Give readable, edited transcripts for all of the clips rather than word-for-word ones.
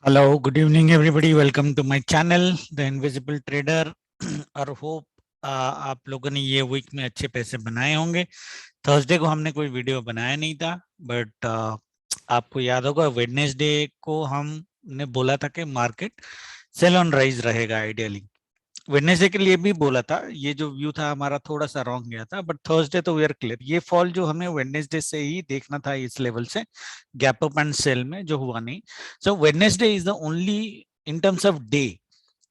Hello, good evening everybody. Welcome to my channel, The Invisible Trader. और hope आप लोगों ने ये वीक में अच्छे पैसे बनाए होंगे। थर्सडे को हमने कोई वीडियो बनाया नहीं था, बट आपको याद होगा वेडनेसडे को हमने बोला था कि मार्केट सेल ऑन राइज रहेगा आइडियली। वेडनेसडे के लिए भी बोला था, ये जो व्यू था हमारा थोड़ा सा रॉन्ग गया था, बट थर्सडे तो वी आर क्लियर। ये फॉल जो हमें वेडनेसडे से ही देखना था इस लेवल से, गैप अप एंड सेल में, जो हुआ नहीं। So Wednesday is the only in terms of day,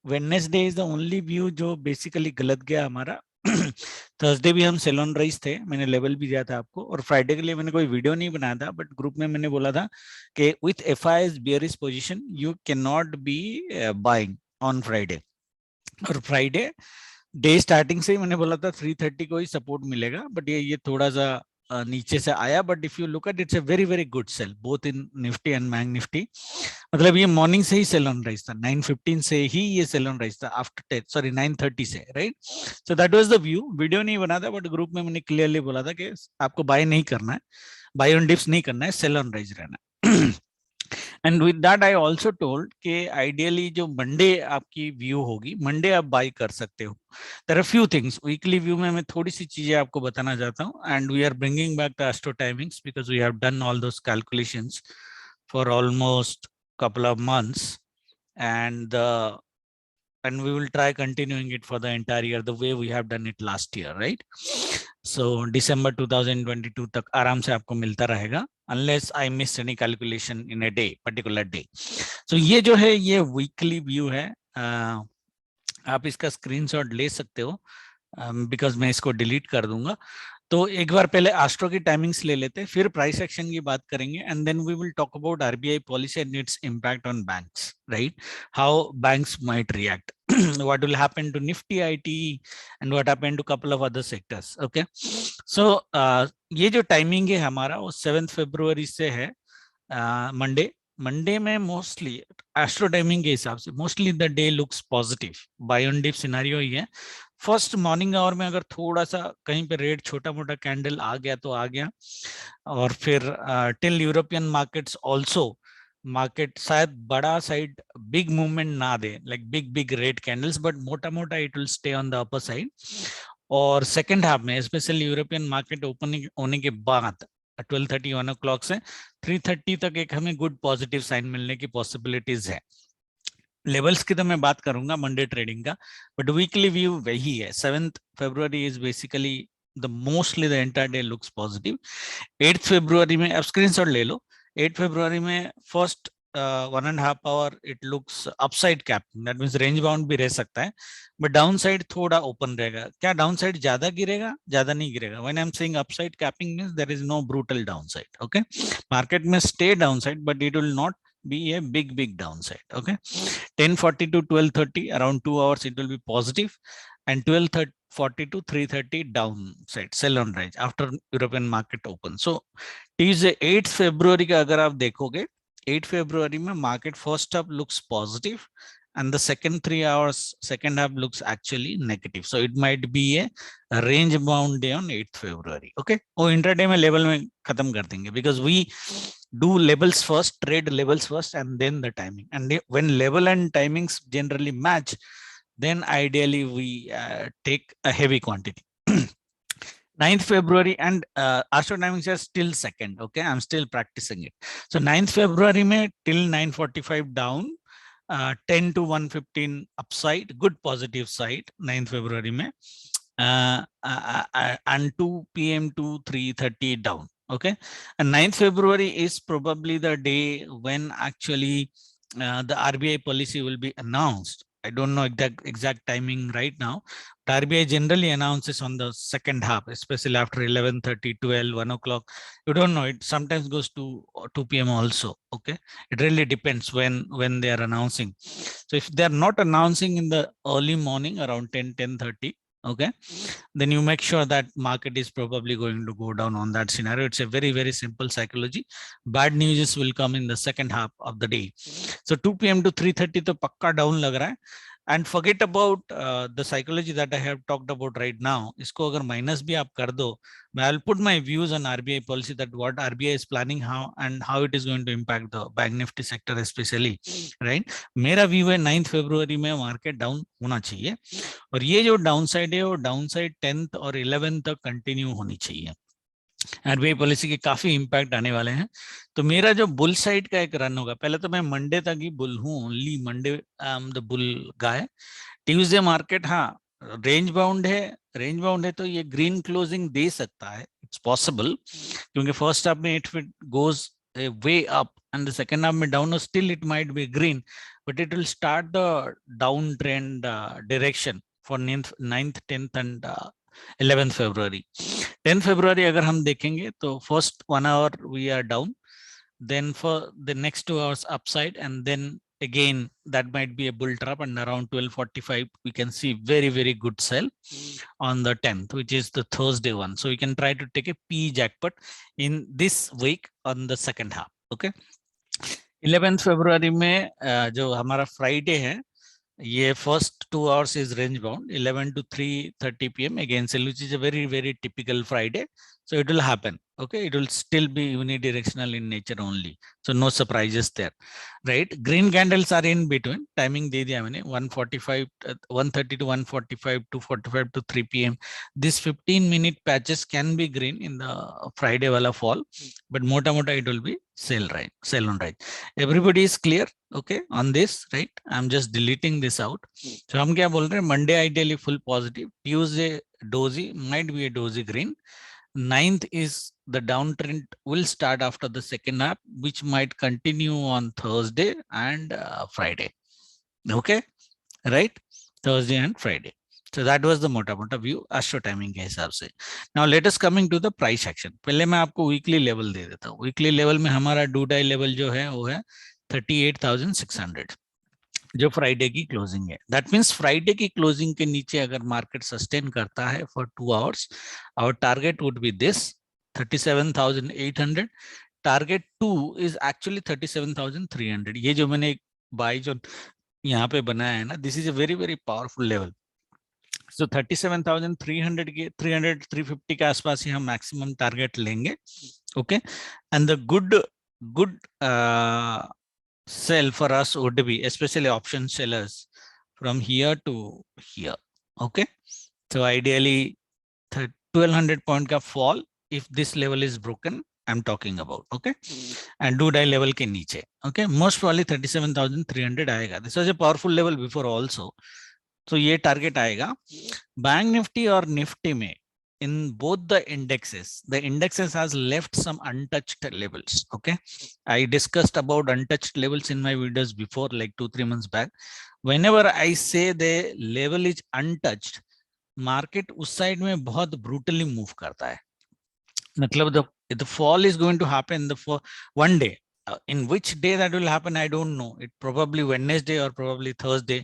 Wednesday is the only view जो बेसिकली गलत गया हमारा। थर्सडे भी हम सेल ऑन राइज थे, मैंने लेवल भी दिया था आपको, और फ्राइडे के लिए मैंने कोई वीडियो नहीं बनाया था, बट ग्रुप में मैंने बोला था कि with F I S bearish position you can not B buying on Friday. और फ्राइडे डे स्टार्टिंग से ही मैंने बोला था 330 को ही सपोर्ट मिलेगा, बट ये थोड़ा सा नीचे से आया। But if you look at it's a very very good sell both in Nifty and bank Nifty. मतलब ये मॉर्निंग से ही सेल ऑन राइज था, 9:15 से ही ये सेल ऑन राइज था, आफ्टर 10 सॉरी 9:30 से, right. So that was the view. Video नहीं बना था, बट ग्रुप में मैंने क्लियरली बोला था कि आपको बाय नहीं करना है, बाय ऑन डिप्स नहीं करना है, सेल ऑन राइज रहना है। And with that I also told कि आइडियली जो मंडे आपकी व्यू होगी, मंडे आप बाई कर सकते हो। There are few things weekly view में मैं थोड़ी सी चीजें आपको बताना चाहता हूँ, and we are bringing back the astro timings because we have done all those calculations for almost couple of months, and and we will try continuing it for the entire year the way we have done it last year, right? So December 2022 तक आराम से आपको मिलता रहेगा, unless I miss any calculation in a day, particular day. So ये जो है ये weekly view है। आप इसका स्क्रीनशॉट ले सकते हो, बिकॉज मैं इसको डिलीट कर दूंगा। तो एक बार पहले एस्ट्रो की टाइमिंग्स ले लेते हैं, फिर प्राइस एक्शन की बात करेंगे, and then we will talk about RBI policy and its impact on banks, right? How banks might react, what will happen to Nifty ITE and what happened to couple of other sectors. Okay, so ये जो timing है हमारा वो 7 फरवरी से है, Monday. Monday में mostly astro timing के हिसाब से mostly the day looks positive, buy on dip scenario ही है। फर्स्ट मॉर्निंग आवर में अगर थोड़ा सा कहीं पे रेट छोटा मोटा कैंडल आ गया तो आ गया, और फिर till European markets also, market शायद बड़ा साइड बिग मूवमेंट ना दे, like big big red candles, but मोटा मोटा it will stay on the upper side. और सेकंड हाफ में स्पेशली यूरोपियन मार्केट ओपनिंग होने के बाद 12:30 1 o'clock से 3:30 तक एक हमें गुड पॉजिटिव साइन मिलने की पॉसिबिलिटीज है। लेवल्स की तो मैं बात करूंगा मंडे ट्रेडिंग का, बट वीकली व्यू वही है। 7th फरवरी is basically the mostly the entire day looks positive. 8th फरवरी में, अब स्क्रीनशॉट ले लो, 8th फरवरी में first 1.5 hour it looks upside cap, that means range bound भी रह सकता है, बट डाउन साइड थोड़ा ओपन रहेगा। क्या डाउन साइड ज्यादा गिरेगा? ज्यादा नहीं गिरेगा। When I am saying upside capping means there is no brutal down side. Okay, market में stay down side, but it will not be a big downside. Okay, 10:40 to 12:30, around 2 hours it will be positive, and 12:40 to 3:30 downside, sell on range after European market open. So Tuesday 8th February का अगर आप देखोगे, 8 February में market first up looks positive and the second 3 hours second half looks actually negative. So it might be a range bound day on 8th February. Okay, वो intraday में level में खत्म कर देंगे, because we do levels first, trade levels first, and then the timing. And when level and timings generally match, then ideally we take a heavy quantity. 9th February and Astro timings are still second. Okay, I'm still practicing it. So 9th February में till 9:45 down, 10 to 1:15 upside, good positive side 9th February में, and 2 p.m. to 3:30 down. Okay, and 9th February is probably the day when actually the RBI policy will be announced. I don't know exact timing right now, but RBI generally announces on the second half, especially after 11:30, 12, 1 o'clock. You don't know, it sometimes goes to 2 p.m. also. Okay, it really depends when they are announcing. So if they are not announcing in the early morning around 10, 10:30, okay, then you make sure that market is probably going to go down on that scenario. It's a very very simple psychology. Bad news will come in the second half of the day. So 2 p.m. to 3:30 तो पक्का down लग रहा है, and forget about the psychology that I have talked about right now. इसको अगर minus भी आप कर दो, I will put my views on RBI policy, that what RBI is planning, how and how it is going to impact the bank nifty sector especially, right? मेरा view है 9 फरवरी में market down होना चाहिए, और ये जो डाउन साइड है वो डाउन साइड 10th और 11th तक कंटिन्यू होनी चाहिए. आरबीआई पॉलिसी के काफी इंपैक्ट आने वाले हैं. तो मेरा जो बुल साइड का एक रन होगा, पहले तो मैं मंडे तक ही बुल हूँ, only Monday I am the bull guy. Tuesday market हाँ रेंज बाउंड है, रेंज बाउंड है तो ये ग्रीन क्लोजिंग दे सकता है, इट्स पॉसिबल, क्योंकि फर्स्ट हाफ में it goes way up and the second half में down, still it might be green, but it will start the downtrend direction for 9th 10th and 11th February. 10th February अगर हम देखेंगे तो first 1 hour we are down, then for the next 2 hours upside, and then again that might be a bull trap, and around 12:45 we can see very good sell on the 10th, which is the Thursday one. So we can try to take a P jackpot in this week on the second half. Okay. 11th February में जो हमारा Friday है, ये first 2 hours is range bound, 11 to 3:30 p.m. again sell, which is a very typical Friday. So it will happen. Okay, it will still be unidirectional in nature only, so no surprises there, right? Green candles are in between. Timing दे दिया मैंने 1:45 1:30 to 1:45 2:45 to 3 p.m. This 15-minute patches can be green in the Friday वाला fall, but मोटा मोटा it will be sell on right. Everybody is clear, okay, on this, right? I'm just deleting this out. So हम क्या बोल रहे हैं, Monday ideally full positive, Tuesday dozy, might be a dozy green. 9th is the downtrend will start after the second half, which might continue on Thursday and Friday. Okay, right? Thursday and Friday. So that was the mota view astro timing के हिसाब से. Now let us coming to the price action. पहले मैं आपको weekly level दे देता हूँ. Weekly level में हमारा do die level जो है वो है 38,600, जो फ्राइडे की क्लोजिंग है. दैट मींस फ्राइडे की क्लोजिंग के नीचे अगर मार्केट सस्टेन करता है for 2 hours, our target would be this 37,800. Target 2 is actually 37,300. ये जो मैंने बाई जो यहाँ पे बनाया है ना, this is a very powerful level. So 37,300 के 350 के आसपास ही हम मैक्सिमम टारगेट लेंगे. Okay, and the good sell for us would be especially option sellers from here to here. Okay, so ideally 1200 point ka fall if this level is broken, I'm talking about. Okay, and do die level ke niche. Okay, most probably 37,300 aayega. This was a powerful level before also, so ye target aayega. Bank Nifty or Nifty mein, in both the indexes has left some untouched levels. Okay, I discussed about untouched levels in my videos before, like 2-3 months back. Whenever I say the level is untouched, market उस side में बहुत brutally move करता है. मतलब the fall is going to happen for one day. In which day that will happen, I don't know. It probably Wednesday or probably Thursday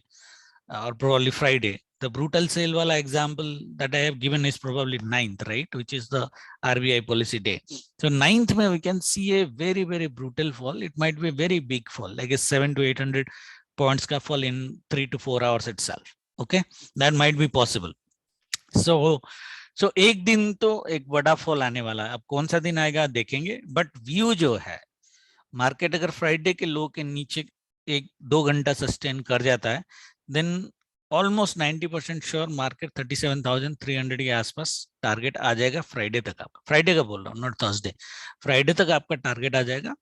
or probably Friday. The brutal sale wala example that I have given is probably 9th, right? Which is the RBI policy day. So 9th mein we can see a very brutal fall. It might be a very big fall, like a 700 to 800 points ka fall in 3 to 4 hours itself. Okay, that might be possible. So एक दिन तो एक बड़ा fall आने वाला है. अब कौन सा दिन आएगा देखेंगे, बट व्यू जो है, मार्केट अगर फ्राइडे के लो के नीचे 1-2 घंटा सस्टेन कर जाता है, देन ऑलमोस्ट 90% श्योर मार्केट 37,300 के आसपास टारगेट आ जाएगा फ्राइडे तक. आपका फ्राइडे का बोल रहा हूँ, नॉट थर्सडे, फ्राइडे तक आपका टारगेट आ जाएगा.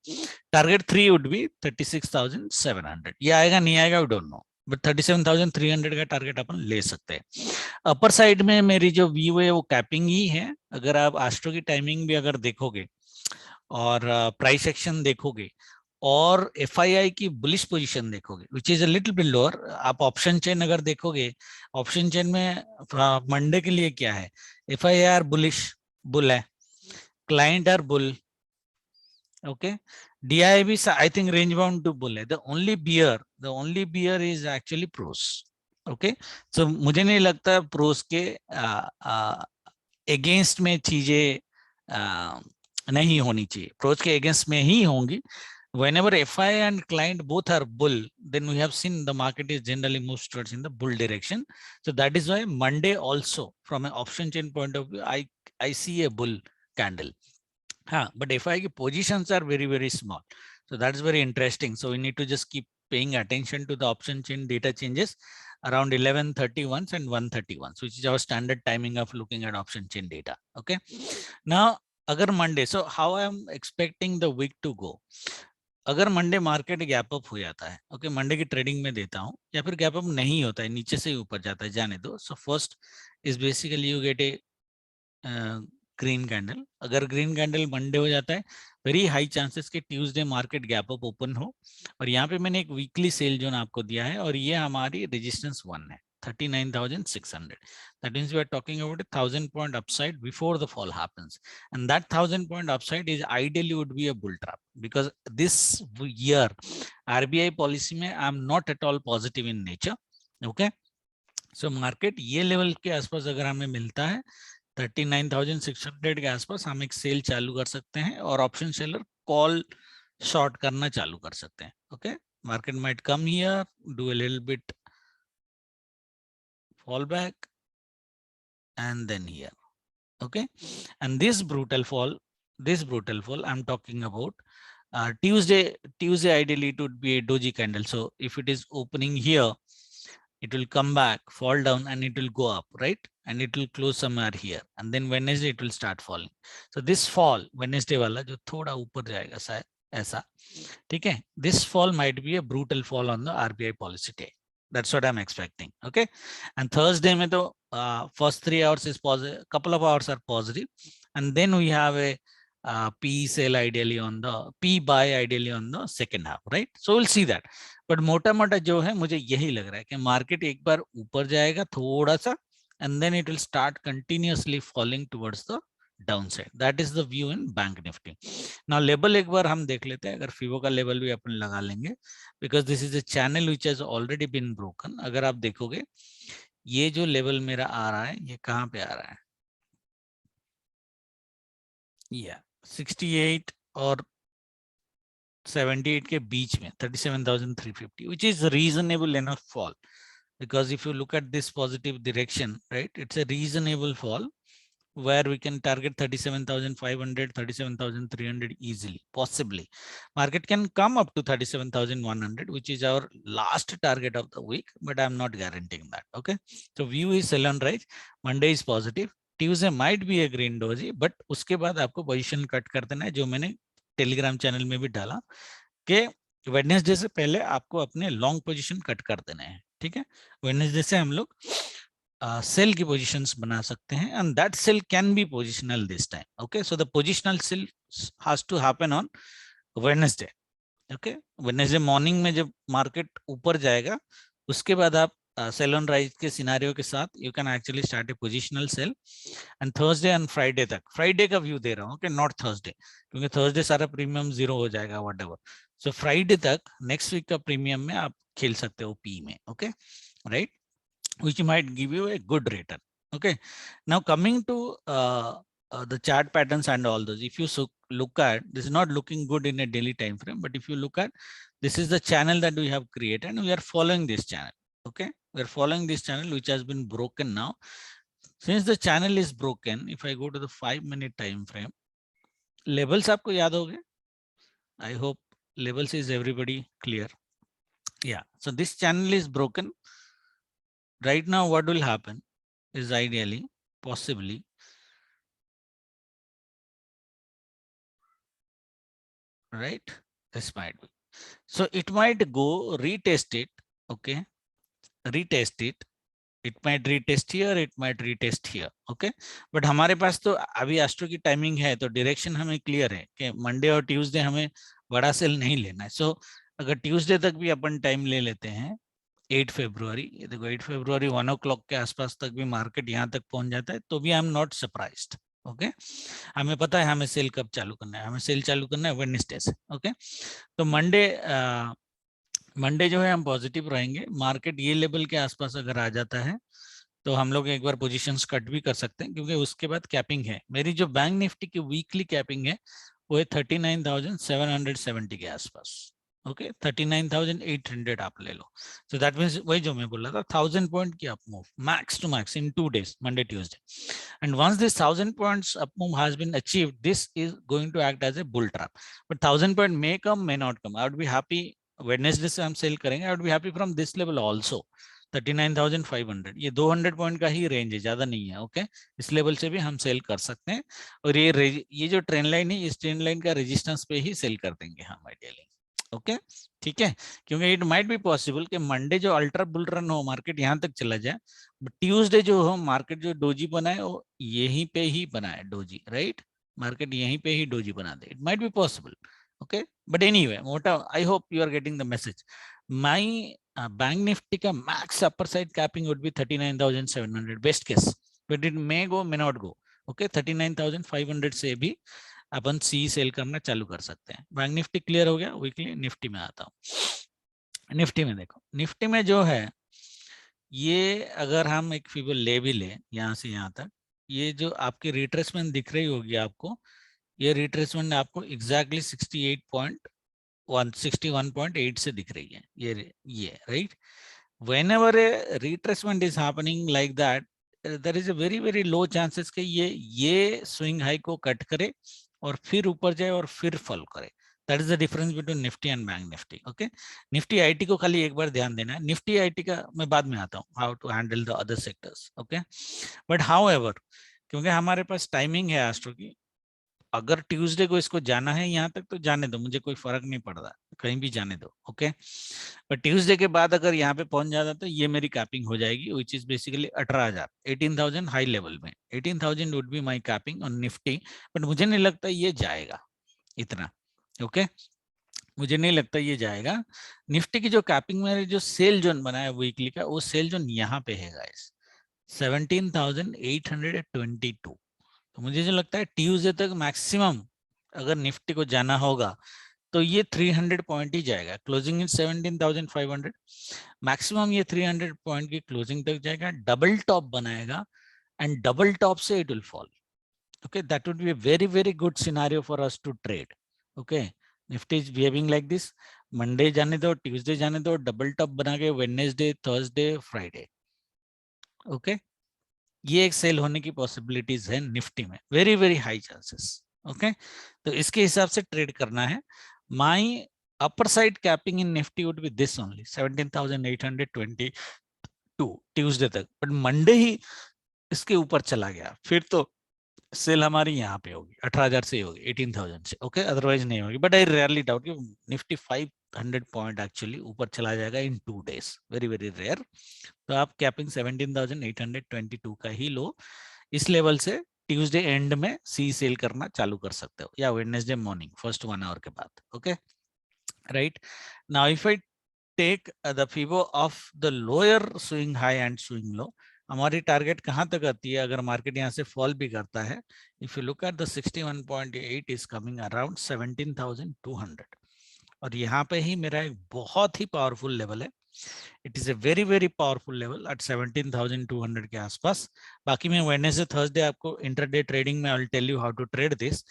Target 3 would be 36,700. ये आएगा नहीं आएगा वी डोंट नो, बट 37,300 का टारगेट अपन ले सकते हैं. अपर साइड में मेरी जो व्यू है वो कैपिंग ही है. अगर आप एस्ट्रो की टाइमिंग भी अगर देखोगे और प्राइस एक्शन देखोगे और एफआईआई की बुलिश पोजीशन देखोगे, which is a little bit lower. आप ऑप्शन चेन अगर देखोगे, ऑप्शन चेन में मंडे के लिए क्या है, एफआईआर बुलिश बुल है, client are bull. Okay, DI भी I think range bound to bull है. The only bear is actually pros. Okay, so मुझे नहीं लगता pros के against में चीजें नहीं होनी चाहिए. pros के against में ही होंगी, whenever FI and client both are bull, then we have seen the market is generally moves towards in the bull direction. So that is why Monday also, from an option chain point of view, I see a bull candle. But FI positions are very, very small. So that's very interesting. So we need to just keep paying attention to the option chain data changes around 11:31 and 1:31, which is our standard timing of looking at option chain data. Okay. Now, agar Monday, so how I am expecting the week to go? अगर Monday market gap up हो जाता है, okay, Monday की trading में देता हूं, या फिर गैप अप नहीं होता है, नीचे से ही ऊपर जाता है, जाने दो. So first is basically you get A green candle. अगर ग्रीन कैंडल मंडे हो जाता है, वेरी हाई चांसेस कि Tuesday market gap up open हो. और यहाँ पे मैंने एक वीकली सेल जोन आपको दिया है, और ये हमारी रेजिस्टेंस 1 है, 39,600. That means we are talking about a 1,000-point upside before the fall happens, and that 1,000-point upside is ideally would be a bull trap, because this year RBI policy में I am not at all positive in nature. Okay, so market ये level के आसपास अगर हमें मिलता है 39,600 के आसपास, हम एक सेल चालू कर सकते हैं, और ऑप्शन सेलर कॉल शॉर्ट करना चालू कर सकते हैं. Okay, market might come here, do a little bit fall back, and then here. Okay, and this brutal fall I'm talking about Tuesday ideally it would be a doji candle. So if it is opening here, it will come back, fall down, and it will go up, right? And it will close somewhere here, and then Wednesday it will start falling. So this fall Wednesday वाला जो थोड़ा ऊपर जाएगा शायद ऐसा, ठीक है, this fall might be a brutal fall on the RBI policy day. That's what I'm expecting. Okay, and Thursday mein to first 3 hours is positive, couple of hours are positive, and then we have a P sell ideally on the P buy ideally on the second half, right? So we'll see that. But मोटा मोटा जो है मुझे यही लग रहा है कि मार्केट एक बार ऊपर जाएगा थोड़ा सा, and then it will start continuously falling towards the down side. That is the view in bank Nifty. Now level एक बार हम देख लेते हैं, अगर फिबो का लेवल भी अपन लगा लेंगे, because this is a channel which has already been broken. अगर आप देखोगे ये जो लेवल मेरा आ रहा है, ये कहाँ पे आ रहा है, या 68 और 78 के बीच में, 37,350, which is reasonable enough fall, because if you look at this positive direction, right, it's a reasonable fall where we can target 37,500, 37,300 easily. Possibly market can come up to 37,100, which is our last target of the week, but I'm not guaranteeing that. Okay, so view is sell and rise. Monday is positive, Tuesday might be a green doji, but उसके बाद आपको position cut कर देना है, जो मैंने Telegram channel में भी डाला कि वेडनेसडे से पहले आपको अपने लॉन्ग पोजीशन कट कर देने हैं. ठीक है, वेडनेसडे से हम लोग सेल की पोजीशंस बना सकते हैं, and that sell can be positional this time. Okay, so the positional sell has to happen on Wednesday. Okay, Wednesday morning में जब मार्केट ऊपर जाएगा, उसके बाद आप सेल ऑन राइज के सिनारियो के साथ you can actually start a positional sell. And Thursday and Friday तक, फ्राइडे का व्यू दे रहा हूँ, नॉट थर्सडे, क्योंकि थर्सडे सारा प्रीमियम जीरो हो जाएगा वट एवर. सो फ्राइडे तक नेक्स्ट वीक का प्रीमियम में आप खेल सकते हो पी में. Okay, right, which might give you a good return. Okay, now coming to the chart patterns and all those, if you look at this, is not looking good in a daily time frame, but if you look at, this is the channel that we have created, and we are following this channel. Okay, we are following this channel which has been broken. Now since the channel is broken, if I go to the 5-minute time frame, levels आपको याद होंगे, I hope levels is everybody clear. Yeah, so this channel is broken. Right now what will happen is ideally, possibly, right, this might be, so it might go retest it. Okay, retest it, it might retest here, it might retest here. Okay, but हमारे पास तो अभी astro की timing है, तो direction हमें clear है कि Monday और ट्यूसडे हमें बड़ा सेल नहीं लेना है. सो अगर ट्यूसडे तक भी अपन टाइम ले लेते हैं 8 फरवरी, ये देखो 8 फरवरी 1 o'clock के आसपास तक भी मार्केट यहाँ तक पहुंच जाता है, तो भी आई एम नॉट सरप्राइज्ड. ओके, हमें पता है हमें सेल कब चालू करना है, हमें सेल चालू करना है वेडनेसडे से. ओके, तो मंडे जो है हम पॉजिटिव रहेंगे. मार्केट ये लेवल के आसपास अगर आ जाता है, तो हम लोग एक बार पोजीशंस कट भी कर सकते हैं, क्योंकि उसके बाद कैपिंग है. मेरी जो बैंक निफ्टी की वीकली कैपिंग है वो है 39,770 के आसपास। ओके 39,800 आप ले लो। सो दैट मीन्स वही जो मैं बोल रहा था 1000 पॉइंट की up move max to max in 2 days, Monday Tuesday, and once this 1000 points up move has been achieved, this is going to act as a bull trap. But 1000 point may come, may not come. I would be happy Wednesday से हम cell करेंगे, I would be happy from this level also 39,500, ये 200 point का ही range है, ज्यादा नहीं है। Okay इस लेवल से भी हम सेल कर सकते हैं, और ये जो ट्रेंड लाइन है, इस ट्रेंड लाइन का रेजिस्टेंस पे ही सेल कर देंगे हम आइडियली। ओके ठीक है, क्योंकि इट माइट बी पॉसिबल कि मंडे जो अल्ट्रा बुल रन हो, मार्केट यहाँ तक चला जाए, बट ट्यूसडे जो हो मार्केट जो डोजी बनाए वो यहीं पे ही बनाए डोजी, राइट, मार्केट यहीं पे ही डोजी बना दे, it might be possible. Okay but anyway मोटा, I hope you are getting the message. My bank Nifty का max upper side capping would be 39,700 best case, but it may go may not go. Okay 39,500 से भी अपन सी cell करना चालू कर सकते हैं। Bank Nifty clear हो गया। वीकली निफ्टी में आता हूँ। निफ्टी में देखो, निफ्टी में जो है ये अगर हम एक फिगर ले भी ले यहाँ से यहाँ तक, ये जो आपकी रिट्रेसमेंट दिख रही होगी आपको, ये रिट्रेसमेंट आपको एग्जैक्टली 61.8 से दिख रही है, ये right. whenever a retracement is happening like that, there is a very low chances कि ये swing high को कट करे और फिर ऊपर जाए और फिर फॉल करे। That is the difference between Nifty and bank Nifty. Okay Nifty IT को खाली एक बार ध्यान देना है, निफ्टी आईटी का मैं बाद में आता हूँ, how to handle the other sectors. Okay but however, क्योंकि हमारे पास टाइमिंग है एस्ट्रो की, अगर ट्यूसडे को इसको जाना है यहाँ तक तो जाने दो, मुझे कोई फर्क नहीं पड़ रहा, कहीं भी जाने दो। ओके बट ट्यूसडे के बाद अगर यहाँ पे पहुंच जाता तो ये मेरी कैपिंग हो जाएगी, which is basically 18,000, 18,000 high level में, 18,000 would be my capping on Nifty. But मुझे नहीं लगता ये जाएगा इतना। ओके मुझे नहीं लगता ये जाएगा। निफ्टी की जो कैपिंग में जो सेल जोन बना है वीकली का, वो सेल जोन यहाँ पे है गाइस 17,822। तो मुझे जो लगता है ट्यूसडे तक मैक्सिमम अगर निफ्टी को जाना होगा तो ये 300 पॉइंट ही जाएगा। क्लोजिंग इन 17,500, मैक्सिमम ये 300 पॉइंट की क्लोजिंग तक जाएगा, डबल टॉप बनाएगा एंड डबल टॉप से it will fall. Okay that would be a very good scenario for us to trade. Okay Nifty is behaving like this, Monday जाने दो, Tuesday जाने दो, डबल टॉप बना के वेडनेसडे, थर्सडे, फ्राइडे। ओके ये एक cell होने की पॉसिबिलिटीज है निफ्टी में, वेरी हाई चांसेस। ओके तो इसके हिसाब से ट्रेड करना है। My upper side capping in Nifty would be this only 17,822 Tuesday तक, बट मंडे ही इसके ऊपर चला गया फिर तो सेल हमारी यहाँ पे होगी 18,000 से होगी, 18,000 से। ओके अदरवाइज नहीं होगी, बट आई रेयरली डाउट कि निफ्टी 500 पॉइंट एक्चुअली ऊपर चला जाएगा इन 2 days, वेरी रेयर। तो आप कैपिंग 17,822 का ही लो, इस लेवल से ट्यूसडे एंड में सी सेल करना चालू कर सकते हो, या वेडनेसडे मॉर्निंग फर्स्ट 1 hour के बाद। Okay right now if I take the Fibo of the lower swing high and swing low, हमारी टारगेट कहां तक आती है अगर मार्केट यहां से फॉल भी करता है? If you look at the 61.8 is coming around 17,200, और यहाँ पे ही मेरा एक बहुत ही पावरफुल लेवल है। It is a very powerful level at 17,200 के आसपास। बाकी मैं वेडनेसडे थर्सडे आपको इंटरडे ट्रेडिंग में I will tell you how to trade this,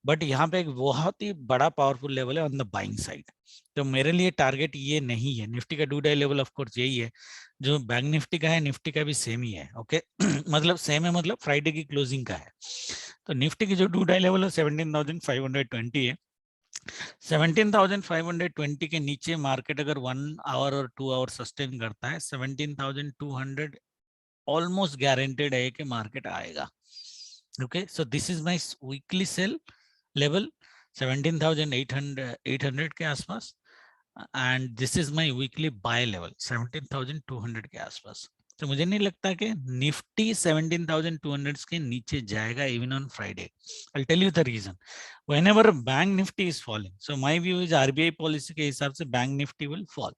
but यहाँ पे एक बहुत ही बड़ा पावरफुल लेवल है ऑन द बाइंग साइड। तो मेरे लिए टारगेट ये नहीं है। निफ्टी का 2 day लेवल ऑफ कोर्स यही है, जो बैंक निफ्टी का है निफ्टी का भी सेम ही है। ओके मतलब सेम है, मतलब फ्राइडे की क्लोजिंग का है। तो निफ्टी की जो 2 day लेवल है 17,520 है। 17,520 के नीचे मार्केट अगर 1 hour और 2 hour सस्टेन करता है 17,200 ऑलमोस्ट गारंटेड है कि मार्केट आएगा। Okay so this is my weekly sell level 17,800 के आसपास, and this is my weekly buy level 17,200 के आसपास। तो मुझे नहीं लगता कि निफ्टी 17,200 के नीचे जाएगा even on Friday. I tell you the reason, whenever bank Nifty is falling, so my view is RBI policy के हिसाब से bank Nifty will fall.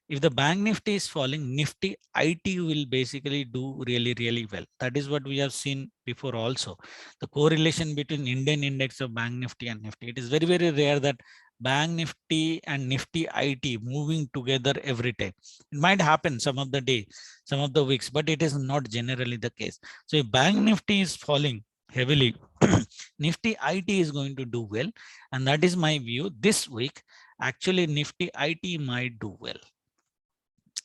If the bank nifty is falling, nifty IT will basically do really well. That is what we have seen before also. The correlation between Indian index of bank nifty and nifty, it is very rare that bank nifty and nifty IT moving together every time. It might happen some of the day, some of the weeks, but it is not generally the case. So if bank nifty is falling, heavily. Nifty IT is going to do well, and that is my view this week. Actually Nifty IT might do well.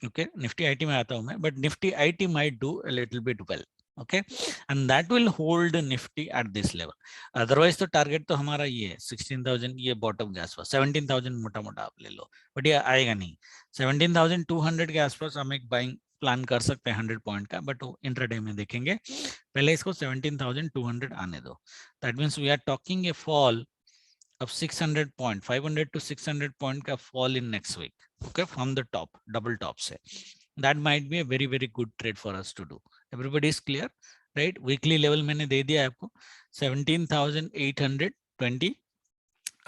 Okay, Nifty IT में आता हूं मैं, but Nifty IT might do a little bit well. Okay, and that will hold Nifty at this level. Otherwise तो target तो हमारा ये है 16,000, ये बॉटम के आसपास 17,000 मोटा मोटा आप ले लो, बट ये आएगा नहीं। 17,200 के आसपास हम एक बाइंग प्लान कर सकते हैं 100 पॉइंट का, बट वो इंट्राडे में देखेंगे। पहले इसको 17,200 आने दो। That means we are talking a fall of 600 point, 500 to 600 point का fall in next week. Okay, from the top, double top से. That might be a very very good trade for us to do. Everybody is clear, right? Weekly level मैंने दे दिया आपको 17,820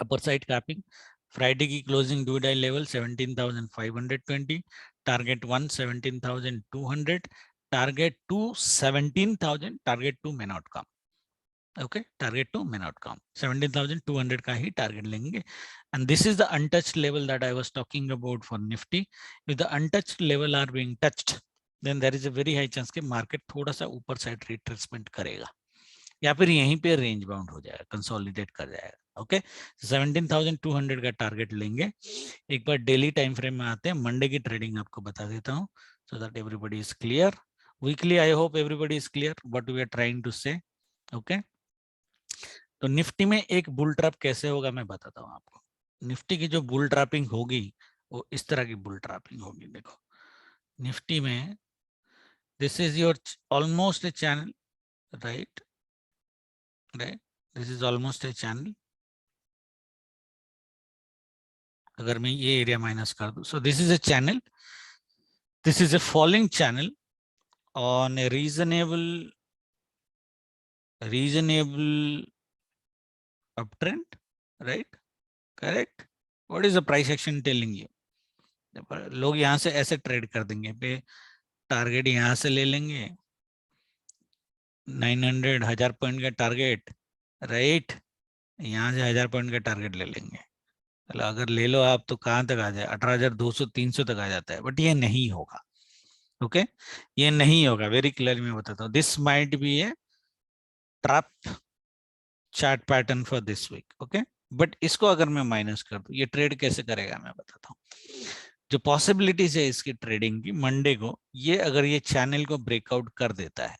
upper side capping. Friday की closing do die level 17,520. Target 1 17,200. Target 2 17,000. Target 2 may not come. Okay, target 2 may not come. 17,200 का ही target लेंगे, and this is the untouched level that I was talking about for Nifty. If the untouched level are being touched, then there is a very high chance कि market थोड़ा सा ऊपर side retracement करेगा, या फिर यहीं पे range bound हो जाएगा, consolidate कर जाएगा. ओके, 17,200 का टारगेट लेंगे. एक बार डेली टाइम फ्रेम में आते हैं, मंडे की ट्रेडिंग आपको बता देता हूँ, so that everybody is clear. Weekly I hope everybody is clear what we are trying to say. Okay, तो निफ्टी में एक बुल ट्रैप कैसे होगा मैं बताता हूँ आपको. निफ्टी की जो बुल ट्रैपिंग होगी वो इस तरह की बुल ट्रैपिंग होगी. देखो निफ्टी में this is your almost A channel, right, this is almost A channel. अगर मैं ये एरिया माइनस कर दूं, सो this is a channel, this is a falling channel on A reasonable uptrend, right? Correct. What is the price action telling you? लोग यहाँ से ऐसे trade कर देंगे पे, टारगेट यहाँ से ले लेंगे 900 1000 पॉइंट का टारगेट, राइट, यहाँ से 1000 पॉइंट का टारगेट ले लेंगे. चलो अगर ले लो आप तो कहाँ तक आ जाए, 18,200 300 तक आ जाता है, बट ये नहीं होगा. ओके, ये नहीं होगा. वेरी क्लियरली मैं बताता हूँ, this might be a trap chart pattern for this week. Okay, but इसको अगर मैं माइनस कर दूं, ये ट्रेड कैसे करेगा मैं बताता हूँ. जो पॉसिबिलिटीज है इसकी ट्रेडिंग की, मंडे को ये अगर ये चैनल को ब्रेकआउट कर देता है,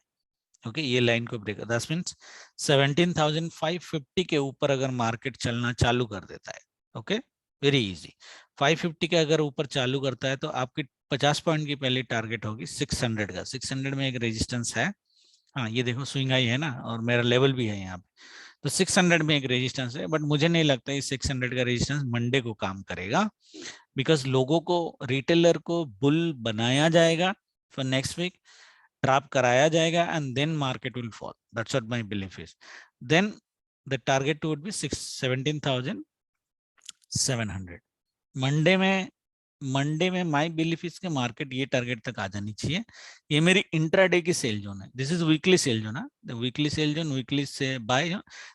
ओके, ये लाइन को ब्रेक, दैट मींस 17,550 के ऊपर अगर मार्केट चलना चालू कर देता है, ओके, वेरी इजी. 550 के अगर ऊपर चालू करता है तो आपकी 50 पॉइंट की पहली टारगेट होगी 600 का. 600 में एक रेजिस्टेंस है, हाँ ये देखो स्विंग आई है ना, और मेरा लेवल भी है यहाँ पे, तो 600 में एक रेजिस्टेंस है. बट मुझे नहीं लगता इस 600 का रेजिस्टेंस मंडे को काम करेगा, बिकॉज लोगों को, रिटेलर को बुल बनाया जाएगा फॉर नेक्स्ट वीक, ट्रैप कराया जाएगा, and then market will fall. That's what my belief is. Then the target would be 17,700. Monday में माय बिलीफ इज के मार्केट ये टारगेट तक आ जानी चाहिए. ये मेरी इंट्राडे की सेल जोन है. This is weekly sell zone, the weekly sell zone, weekly से buy,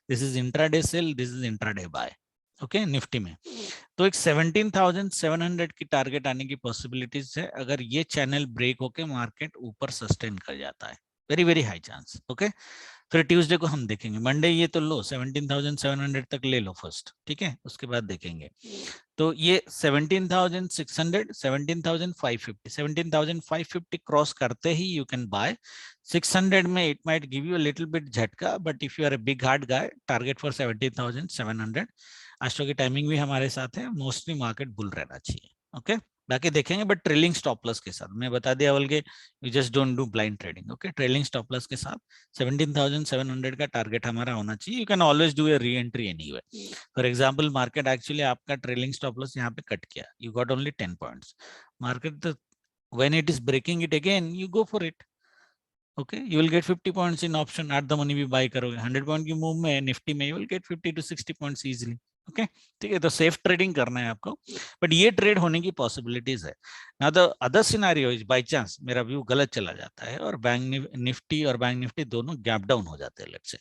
this is intraday sell, this is intraday buy. Okay, Nifty में तो एक 17,700 की टारगेट आने की पॉसिबिलिटीज है अगर ये चैनल ब्रेक होके मार्केट ऊपर सस्टेन कर जाता है. Very very high chance. Okay, फिर ट्यूसडे को हम देखेंगे. मंडे ये तो लो 17,700 तक ले लो फर्स्ट, ठीक है, उसके बाद देखेंगे. तो ये 17,600, 17,550, 17,550 क्रॉस करते ही यू कैन बाय. 600 में it might give you a little bit झटका, but if you are a big hard guy, target for 17,700. आज की टाइमिंग भी हमारे साथ है, मोस्टली मार्केट बुल रहना चाहिए. ओके, बाकी देखेंगे, बट ट्रेलिंग स्टॉप लॉस के साथ. मैं बता दिया बोल के you just don't do blind trading. Okay, trailing stop loss के साथ 17,700 का टारगेट हमारा होना चाहिए. You can always do a re entry anyway. For example market actually आपका ट्रेलिंग स्टॉप लॉस यहाँ पे कट किया, you got only 10 points. Market when it is breaking it again, you go for it. Okay, you will get 50 points in option. At the money भी bye करोगे. 100 point की move में Nifty में you will get 50 to 60 points easily. Okay, ठीक है, तो safe trading करना है आपको, बट ये ट्रेड होने की पॉसिबिलिटीज है. Now the other scenario is by chance मेरा व्यू गलत चला जाता है और बैंक निफ्टी और बैंक निफ्टी दोनों गैप डाउन हो जाते हैं. लेट्स से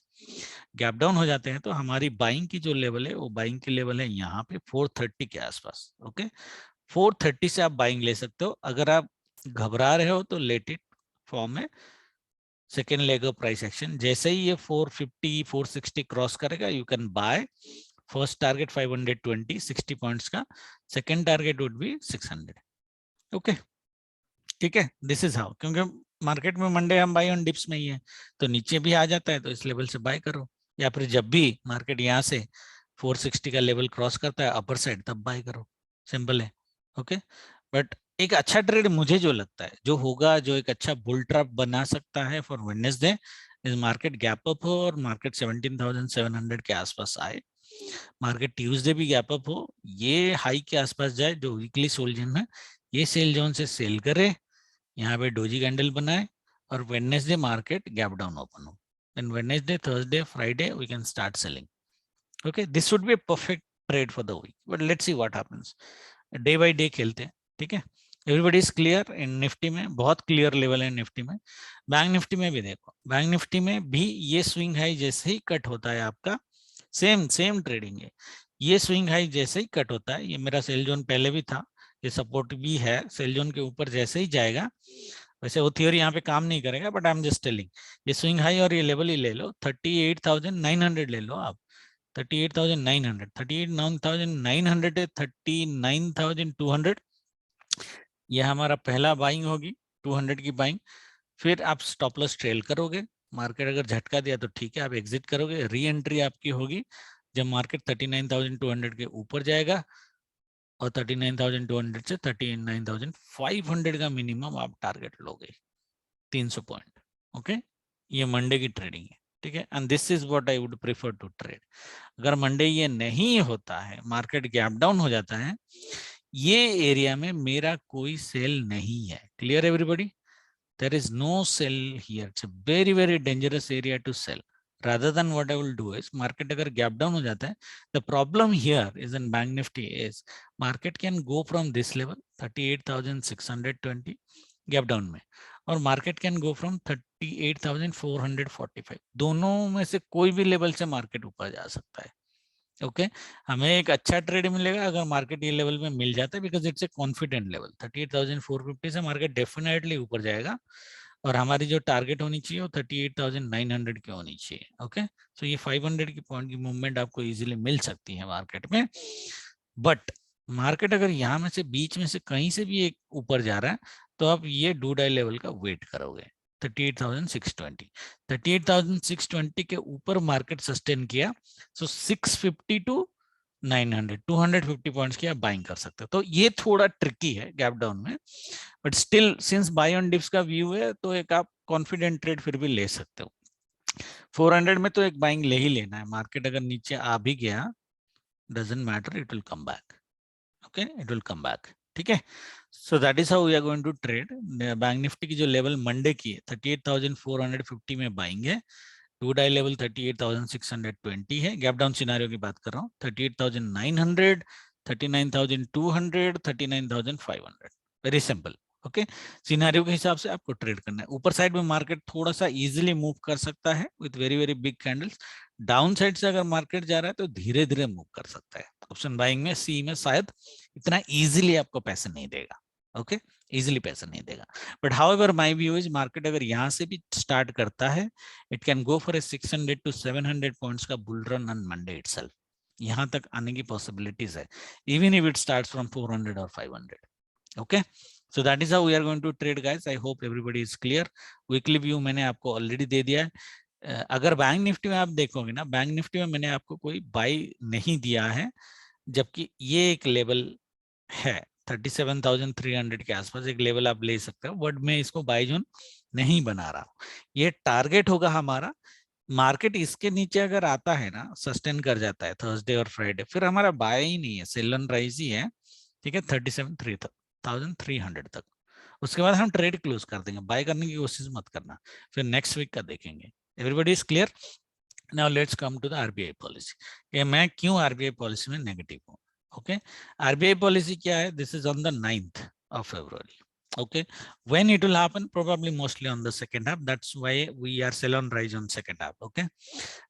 गैप डाउन हो जाते हैं तो हमारी बाइंग की जो लेवल है वो बाइंग की लेवल है यहाँ पे 430 के आसपास. ओके, 430 से आप बाइंग ले सकते हो. अगर आप घबरा रहे हो तो लेट इट फॉर्म में second leg of price action, जैसे ही ये 450 460 क्रॉस करेगा you can buy. First target 520 60 points का, second target would be 600। Okay ठीक है, दिस इज हाउ, क्योंकि मार्केट में मंडे हम बाई ऑन डिप्स में ही है, तो नीचे भी आ जाता है तो इस लेवल से बाय करो, या फिर जब भी मार्केट यहाँ से 460 का लेवल क्रॉस करता है अपर साइड तब बाय करो, सिंपल है। ओके बट एक अच्छा ट्रेड मुझे जो लगता है जो होगा, जो एक अच्छा बुल ट्रैप बना सकता है फॉर वेडनेसडे, इस मार्केट गैप अप हो और मार्केट 17,700 के आसपास आए, मार्केट ट्यूसडे भी गैप अप हो, ये हाई के आसपास जाए जो वीकली सोल जोन है, ये सेल जोन से सेल करे, यहाँ पे डोजी कैंडल बनाए और Wednesday market gap down open हो, then Wednesday Thursday Friday we can start selling. Okay this would be a perfect trade for the week, but let's see what happens, day by day खेलते हैं। ठीक है, everybody is clear in Nifty में, बहुत clear level है Nifty में। Bank Nifty में भी देखो, बैंक निफ्टी में भी ये स्विंग हाई जैसे ही कट होता है आपका, सेम सेम ट्रेडिंग है, ये स्विंग हाई जैसे ही कट होता है, ये मेरा सेल जोन पहले भी था, ये सपोर्ट भी है, सेल जोन के ऊपर जैसे ही जाएगा, वैसे वो थ्योरी यहाँ पे काम नहीं करेगा but I am just telling, ये स्विंग हाई और ये लेवल ही ले लो, 38,900 ले लो आप, 38,900, 38,900 है 39,200, ये हमारा पहला बाइंग होगी 200 की बाइंग, फिर आप स्टॉप लॉस ट्रेल करोगे, मार्केट अगर झटका दिया तो ठीक है आप एग्जिट करोगे, री एंट्री आपकी होगी जब मार्केट 39,200 के ऊपर जाएगा, और 39,200 से 39,500 का मिनिमम आप टारगेट लोगे, 300 पॉइंट। ओके ये मंडे की ट्रेडिंग है, ठीक है, and this is what I would prefer to trade. अगर मंडे ये नहीं होता है, मार्केट गैप डाउन हो जाता है, ये एरिया में मेरा कोई सेल नहीं है, clear everybody, there is no sell here, it's a very dangerous area to sell, rather than what I will do is market अगर gap down हो जाता है, the problem here is in bank nifty is market can go from this level 38,620 gap down में, और market can go from 38,445, दोनों में से कोई भी लेवल से मार्केट ऊपर जा सकता है। ओके हमें एक अच्छा ट्रेड मिलेगा अगर मार्केट ये लेवल में मिल जाता है, because it's a confident level, 38,450 से मार्केट डेफिनेटली ऊपर जाएगा, और हमारी जो टारगेट होनी चाहिए वो 38,900 की होनी चाहिए। ओके सो ये 500 की पॉइंट की मूवमेंट आपको इजीली मिल सकती है मार्केट में, बट मार्केट अगर यहाँ में से बीच में से कहीं से भी एक ऊपर जा रहा है तो आप ये डू डाई लेवल का वेट करोगे, 38,620, 38,620 के ऊपर मार्केट सस्टेन किया, सो 650 टू 900 250 पॉइंट्स की आप बाइंग कर सकते हो, तो ये थोड़ा ट्रिकी है गैप डाउन में, but still since buy on dips का व्यू है तो एक आप कॉन्फिडेंट ट्रेड फिर भी ले सकते हो। 400 में तो एक बाइंग ले ही लेना है, मार्केट अगर नीचे आ भी गया doesn't matter, it will come back, okay it will come back, ठीक है। So that is how we are going to trade. Bank Nifty की जो लेवल मंडे की है 38,450 में बाइंग है, टू डाई लेवल 38,620 है, गैप डाउन सिनारियो की बात कर रहा हूँ, 38,900, 39,200, 39,500, वेरी सिंपल। ओके सिनारियो के हिसाब से आपको ट्रेड करना है, ऊपर साइड में मार्केट थोड़ा सा इजीली मूव कर सकता है with very big candles, down side से अगर मार्केट जा रहा है तो धीरे धीरे मूव कर सकता है, ऑप्शन बाइंग में सी में शायद इतना इजीली आपको पैसे नहीं देगा, ओके इजीली पैसा नहीं देगा, but however my view is market अगर यहाँ से भी स्टार्ट करता है it can go for a 600 to 700 points का bull run on Monday itself, यहाँ तक आने की पॉसिबिलिटीज है, even if it starts from 400 और 500। Okay so that is how we are going to trade guys, I hope everybody is clear. Weekly view मैंने आपको already दे दिया है। अगर बैंक निफ्टी में आप देखोगे ना, बैंक निफ्टी में मैंने आपको कोई बाई नहीं दिया है, जबकि ये एक लेवल है 37,300 के आसपास एक लेवल आप ले सकते हो, बट मैं इसको बाय जोन नहीं बना रहा हूँ, ये टारगेट होगा हमारा, मार्केट इसके नीचे अगर आता है ना, सस्टेन कर जाता है थर्सडे और फ्राइडे, फिर हमारा बाय ही नहीं है, सेल ऑन राइज ही है, ठीक है 37,300 तक, उसके बाद हम ट्रेड क्लोज कर देंगे, बाय करने की कोशिश मत करना, फिर नेक्स्ट वीक का देखेंगे। Everybody is clear. Now let's come to the RBI policy, कि मैं क्यों आरबीआई पॉलिसी में नेगेटिव हूँ। ओके आरबीआई पॉलिसी क्या है, this is on the 9th of February. Okay when it will happen, probably mostly on the second half, that's why we are sell on rise on second half. Okay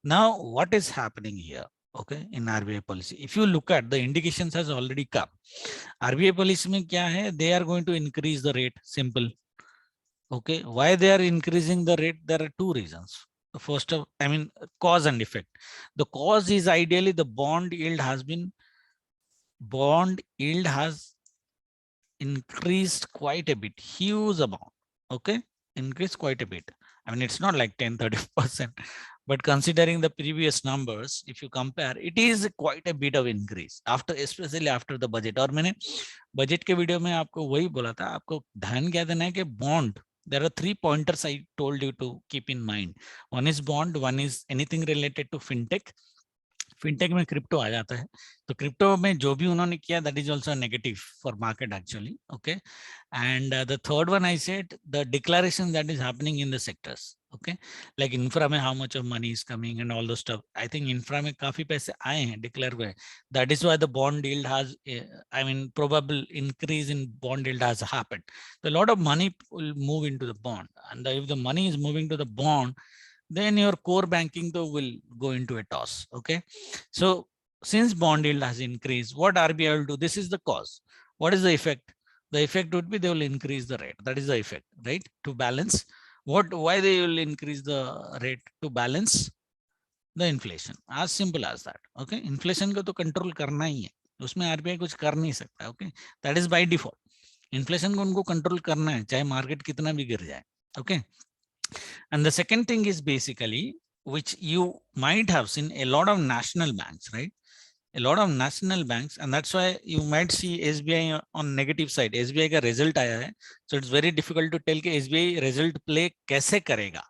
now what is happening here, okay in RBI policy, if you look at the indications has already come, RBI policy में क्या है, they are going to increase the rate, simple, Okay, why they are increasing the rate? There are two reasons. First of, I mean, cause and effect. The cause is ideally the bond yield has increased quite a bit, huge amount. Okay, increased quite a bit. I mean, it's not like 10-30%, but considering the previous numbers, if you compare, it is quite a bit of increase after, especially after the budget. और मैंने budget के video में आपको वही बोला था, आपको ध्यान क्या देना है कि bond, there are 3 pointers I told you to keep in mind. One is bond, one is anything related to fintech. Fintech में क्रिप्टो आ जाता है, तो क्रिप्टो में जो भी उन्होंने किया that is also negative for market actually. Okay, and the third one I said the declaration that is happening in the sectors. Okay, like infra में how much of money is coming and all दो stuff. I think infra में काफी पैसे आए हैं, declare हुए. That is why the bond yield has, I mean probable increase in bond yield has happened. The lot of money will move into the bond, and if the money is moving to the bond, then your core banking though will go into a toss. Okay, so since bond yield has increased, what RBI will do? This is the cause. What is the effect? The effect would be they will increase the rate. That is the effect, right? To balance what, why they will increase the rate? To balance the inflation. As simple as that. Okay, inflation को तो control करना ही है, उसमें RBI कुछ कर नहीं सकता. Okay, that is by default. Inflation को उनको control करना है, चाहे market कितना भी गिर जाए. Okay. And the second thing is basically, which you might have seen a lot of national banks, right? A lot of national banks, and that's why you might see SBI on negative side. SBI का result आया है, so it's very difficult to tell कि SBI result play कैसे करेगा.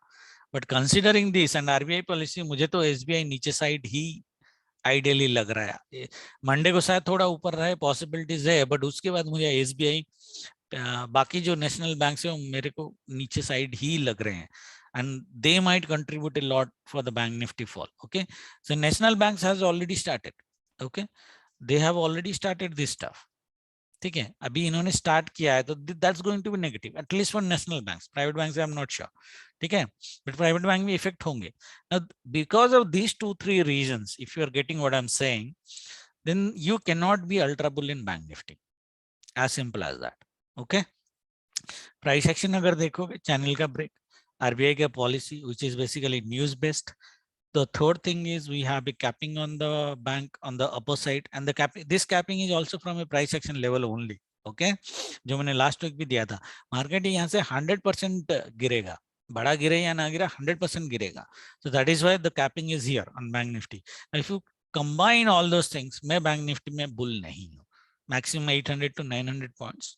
But considering this and RBI policy, मुझे तो SBI नीचे side ही ideally लग रहा है. मंडे को शायद थोड़ा ऊपर रहे, पॉसिबिलिटीज है, बट उसके बाद मुझे SBI, बाकी जो नेशनल बैंक है मेरे को नीचे साइड ही लग रहे हैं, and they might contribute a lot for the bank nifty fall. Okay, so national banks has already started. Okay, they have already started this stuff. ठीक है, अभी इन्होंने स्टार्ट किया है, तो that's going to be negative at least for national banks. Private bank I am not sure. ठीक है, but private bank भी इफेक्ट होंगे. Because of these 2-3 reasons, if you are getting what I am saying, then you can not be ultra bull in bank Nifty, as simple as that. Okay, price action अगर देखोगे, channel का break, RBI का policy which is basically news based. The third thing is we have a capping on the bank on the upper side, and the capping, this capping is also from a price action level only. Okay, जो मैंने last week भी दिया था, market यहाँ से 100% गिरेगा, बड़ा गिरे या ना गिरा, 100% गिरेगा. So that is why the capping is here on bank nifty. Now if you combine all those things, मैं बैंक निफ्टी में बुल नहीं हूँ. Maximum 800 to 900 points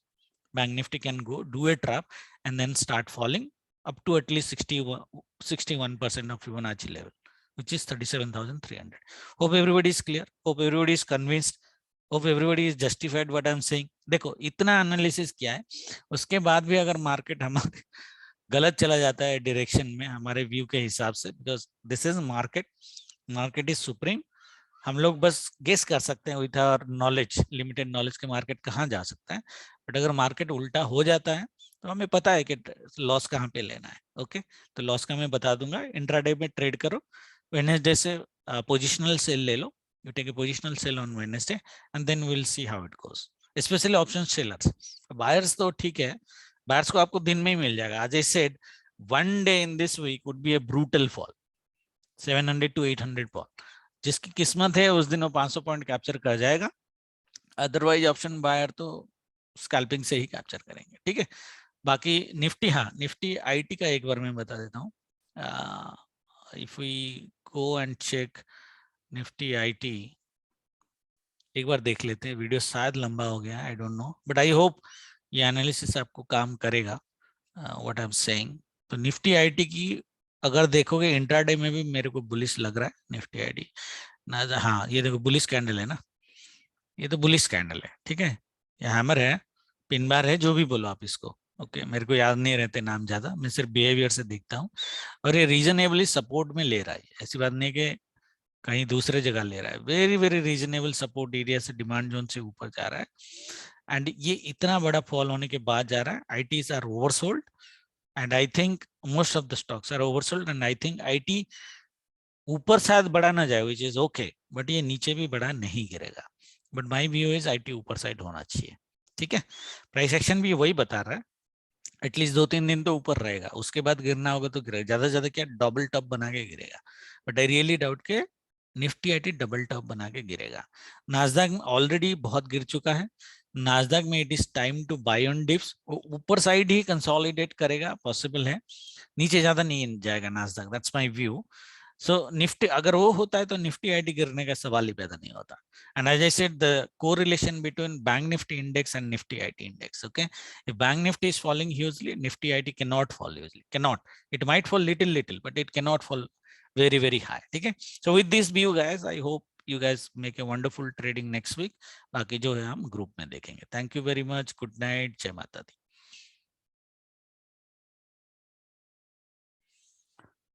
bank nifty can go, do a trap, and then start falling up to at least 61% of Fibonacci level, which is 37,300. Hope everybody is clear. Hope everybody is convinced. Hope everybody is justified what I am saying. देखो इतना analysis किया है, उसके बाद भी अगर market हमारे गलत चला जाता है डायरेक्शन में हमारे व्यू के हिसाब से, because this is market, market is supreme. हम लोग बस गेस कर सकते हैं with our knowledge, limited knowledge के मार्केट कहाँ जा सकता है. बट अगर मार्केट उल्टा हो जाता है तो हमें पता है कि लॉस कहाँ पे लेना है. ओके, तो लॉस का मैं बता दूंगा. इंट्राडे में ट्रेड करो, वेडनेसडे से पोजिशनल सेल ले लो. You take a positional sell on Wednesday and then will see how it goes. Specially option sellers. Buyers तो ठीक है, बायर्स को आपको दिन में ही मिल जाएगा. आज I said one day in this week would be a brutal fall, 700 to 800 point. जिसकी किस्मत है उस दिन वो 500 पॉइंट कैप्चर कर जाएगा. अदरवाइज ऑप्शन बायर तो स्कैल्पिंग से ही कैप्चर करेंगे. ठीक है, बाकी निफ्टी, हाँ निफ्टी आईटी का एक बार मैं बता देता हूँ. If we go and check Nifty IT, एक बार देख लेते हैं. वीडियो शायद लंबा हो गया, I don't know, but I hope ये एनालिसिस आपको काम करेगा व्हाट आई एम सेइंग. तो निफ्टी आईटी की अगर देखोगे इंट्राडे में भी मेरे को बुलिश लग रहा है निफ्टी आईटी ना. हाँ ये देखो बुलिश कैंडल है ना, ये तो बुलिश कैंडल है. ठीक है, ये हैमर है, पिन बार है, जो भी बोलो आप इसको. ओके, मेरे को याद नहीं रहते नाम ज्यादा, मैं सिर्फ बिहेवियर से देखता हूँ. और ये रीजनेबली सपोर्ट में ले रहा है, ऐसी बात नहीं कि कहीं दूसरे जगह ले रहा है. Very very reasonable support area से, डिमांड जोन से ऊपर जा रहा है. एंड ये इतना बड़ा फॉल होने के बाद जा रहा है. ITs are oversold and I think most of the stocks are oversold, and I think IT ऊपर शायद बढ़ा ना जाए, which is okay, but ये नीचे भी बढ़ा नहीं गिरेगा. but my view is IT ऊपर साइड होना चाहिए. ठीक है, प्राइस एक्शन भी वही बता रहा है. एटलीस्ट 2-3 दिन तो ऊपर रहेगा, उसके बाद गिरना होगा तो गिरेगा, ज्यादा से ज्यादा क्या डबल टॉप बना के गिरेगा, बट आई रियली डाउट के निफ्टी आईटी डबल टॉप बना के गिरेगा। नास्डैक ऑलरेडी बहुत गिर चुका है, नास्डैक में it is time to buy on dips, ऊपर साइड ही कंसोलिडेट करेगा, पॉसिबल है, नीचे ज्यादा नहीं जाएगा Nasdaq, that's my view. So Nifty अगर वो होता है तो निफ्टी आईटी गिरने का सवाल ही पैदा नहीं होता। And as I said the correlation between bank Nifty index and Nifty IT index, okay, if bank nifty is falling hugely, nifty it cannot fall hugely, cannot, it might fall little but it cannot fall very high, ठीक है। So with this view guys, I hope you guys make a wonderful trading next week, बाकी जो है हम group में देखेंगे। Thank you very much, good night, जय माता दी।